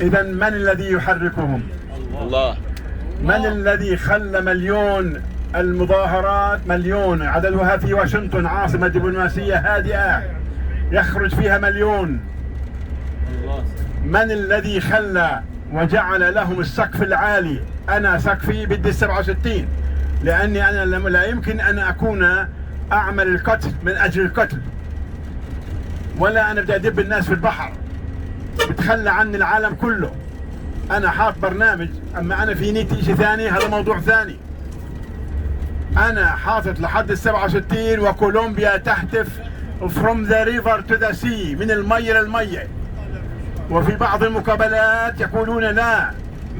إذا من الذي يحركهم؟ الله. من الذي خلى مليون المظاهرات، مليون عددها في واشنطن عاصمة دبلوماسية هادئة يخرج فيها مليون؟ من الذي خلى وجعل لهم السقف العالي؟ أنا سقفي بدي 67، لأني أنا لا يمكن أن أكون أعمل القتل من أجل القتل، ولا أنا بدي أدب الناس في البحر بتخلى عني العالم كله. أنا حاط برنامج، أما أنا في نيتي شيء ثاني، هذا موضوع ثاني. أنا حاطط لحد 67 وكولومبيا تهتف from the river to the sea، من المية للمية. وفي بعض المقابلات يقولون لا،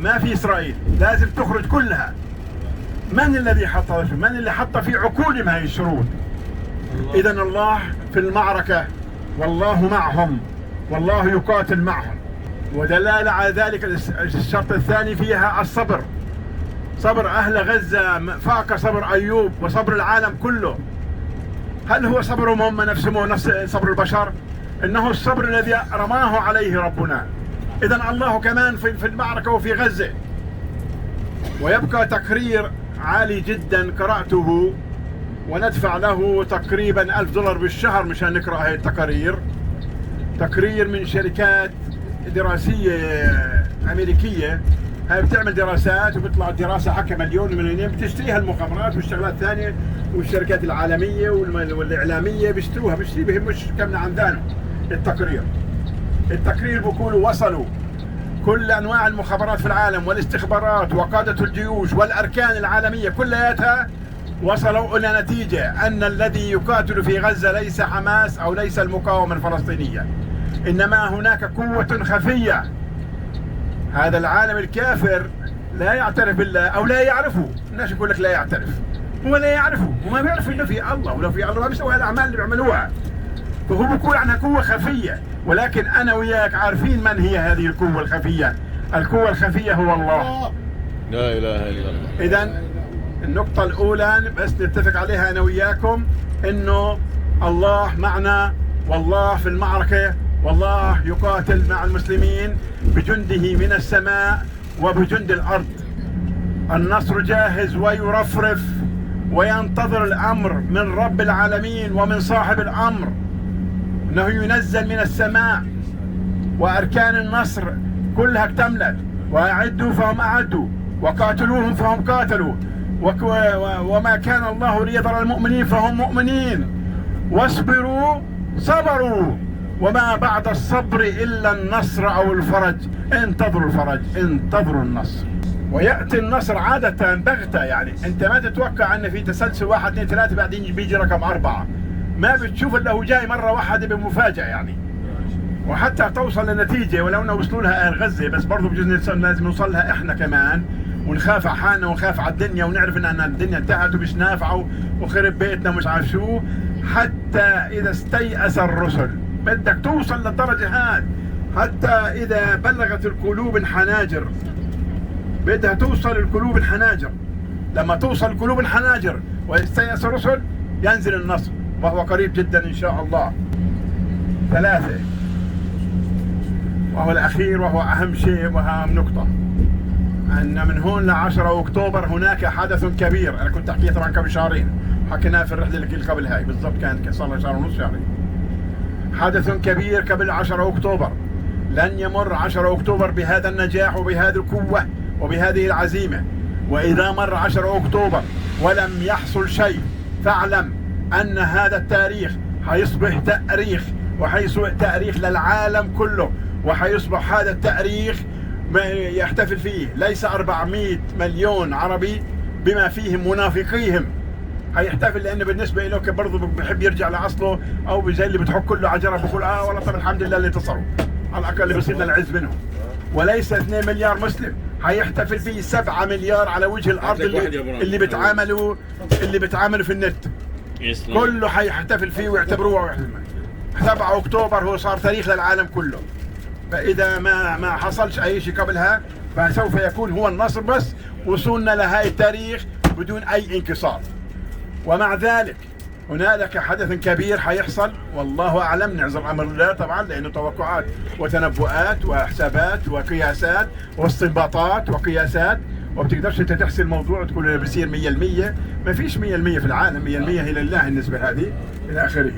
ما في إسرائيل، لازم تخرج كلها. من الذي حط؟ من اللي حط في عقولهم هذه الشروط؟ إذن الله في المعركة، والله معهم، والله يقاتل معهم. ودلالة على ذلك الشرط الثاني فيها الصبر. صبر أهل غزة فاق صبر أيوب وصبر العالم كله. هل هو صبرهم هم نفسهم نفس صبر البشر؟ إنه الصبر الذي رماه عليه ربنا. إذن الله كمان في المعركة وفي غزة. ويبقى تقرير عالي جدا قرأته، وندفع له تقريبا $1000 بالشهر مشان نقرأ هاي التقارير. تقرير من شركات دراسية أمريكية، هاي بتعمل دراسات وبيطلع الدراسة حكى مليون بتشتريها المخابرات والشغلات الثانية والشركات العالمية والإعلامية بيشتروها، بهمش كم عن ذلك. التقرير بيقولوا وصلوا كل أنواع المخابرات في العالم والاستخبارات وقادة الجيوش والأركان العالمية كلياتها وصلوا إلى نتيجة أن الذي يقاتل في غزة ليس حماس أو ليس المقاومة الفلسطينية، إنما هناك قوة خفية. هذا العالم الكافر لا يعترف بالله أو لا يعرفه. الناس يقول لك لا يعترف، هو لا يعرفه وما بيعرف إنه في الله، ولو في الله ما بيسوي الأعمال اللي بيعملوها. فهو بيقول عنها قوة خفية، ولكن أنا وياك عارفين من هي هذه القوة الخفية. القوة الخفية هو الله. لا إله إلا الله. إذن النقطة الأولى بس نتفق عليها أنا وياكم، إنه الله معنا، والله في المعركة، والله يقاتل مع المسلمين بجنده من السماء وبجند الأرض. النصر جاهز ويرفرف وينتظر الأمر من رب العالمين ومن صاحب الأمر، أنه ينزل من السماء. وأركان النصر كلها اكتملت، وأعدوا فهم أعدوا، وقاتلوهم فهم قاتلوا، وما كان الله ليضر المؤمنين فهم مؤمنين، واصبروا صبروا، وما بعد الصبر إلا النصر أو الفرج. انتظروا الفرج، انتظروا النصر. ويأتي النصر عادة بغتة، يعني أنت ما تتوقع أن في تسلسل 1 2 3 بعدين بيجي رقم 4، ما بتشوف إلا هو جاي مرة واحدة بمفاجأة يعني. وحتى توصل لنتيجة، ولو أنه وصلوا لها أهل غزة، بس برضو بجوز لازم نوصل لها إحنا كمان، ونخاف على حالنا ونخاف على الدنيا، ونعرف إن الدنيا انتهت ومش نافعة وخرب بيتنا ومش عارف شو. حتى إذا استيأس الرسل، بدك توصل للدرجة هاد. حتى إذا بلغت القلوب الحناجر، بدها توصل القلوب الحناجر. لما توصل القلوب الحناجر ويستيأس الرسل ينزل النصر، وهو قريب جدا إن شاء الله. 3، وهو الأخير وهو أهم شيء وأهم نقطة، أن من هون ل10 أكتوبر هناك حدث كبير. أنا كنت أحكيه طبعا قبل شهرين، حكيناه في الرحلة اللي قبل هاي بالضبط، كانت صار لها شهر ونص شهرين. حدث كبير قبل 10 أكتوبر. لن يمر 10 أكتوبر بهذا النجاح وبهذه القوة وبهذه العزيمة. وإذا مر 10 أكتوبر ولم يحصل شيء، فاعلم أن هذا التاريخ حيصبح تاريخ، وحيصبح تاريخ للعالم كله، وحيصبح هذا التاريخ ما يحتفل فيه ليس 400 مليون عربي بما فيهم منافقيهم. هيحتفل لأنه بالنسبة له برضه بحب يرجع لأصله، أو زي اللي بتحك كله عجرة بقول والله طب الحمد لله اللي انتصروا، على الأقل اللي بيصير لنا العز منهم. وليس 2 مليار مسلم، هيحتفل فيه 7 مليار على وجه الأرض اللي بتعاملوا في النت. كله هيحتفل فيه ويعتبروه 7 أكتوبر هو صار تاريخ للعالم كله. فإذا ما حصلش أي شيء قبلها فسوف يكون هو النصر بس، وصولنا لهاي التاريخ بدون أي انكسار. ومع ذلك هنالك حدث كبير حيحصل والله أعلم، نعذر أمر الله طبعا لأنه توقعات وتنبؤات وحسابات وقياسات واستنباطات وقياسات، وبتقدرش انت تحسي الموضوع تقول له بصير 100%. ما فيش 100% في العالم، 100% هي لله النسبة هذه إلى آخره.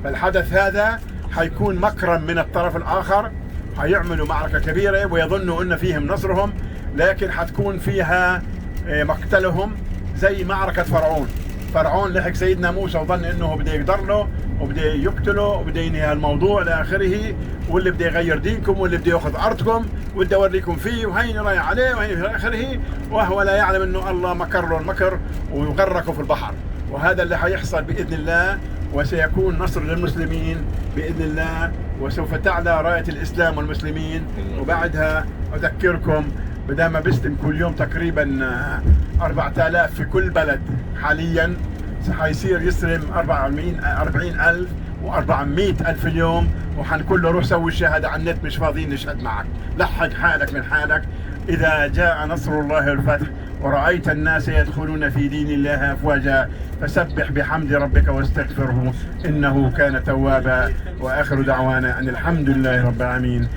فالحدث هذا حيكون مكرم من الطرف الآخر، حيعملوا معركة كبيرة ويظنوا أن فيهم نصرهم، لكن حتكون فيها مقتلهم زي معركة فرعون. فرعون لحق سيدنا موسى وظن انه بده يقدر له وبده يقتله وبده ينهي الموضوع لاخره، واللي بده يغير دينكم واللي بده ياخذ ارضكم وبده اوريكم فيه وهين رايح عليه وهين الى اخره، وهو لا يعلم انه الله مكر له المكر ويغرقه في البحر. وهذا اللي حيحصل باذن الله، وسيكون نصر للمسلمين باذن الله، وسوف تعلى رايه الاسلام والمسلمين. وبعدها اذكركم بدل ما بيستلم كل يوم تقريبا 4000 في كل بلد، حاليا حيصير يستلم 40,000 و400,000 اليوم، وحنقول له روح سوي الشهاده على النت، مش فاضيين نشهد معك، لحق حالك من حالك. إذا جاء نصر الله والفتح ورأيت الناس يدخلون في دين الله أفواجا فسبح بحمد ربك واستغفره إنه كان توابا. وآخر دعوانا أن الحمد لله رب العالمين.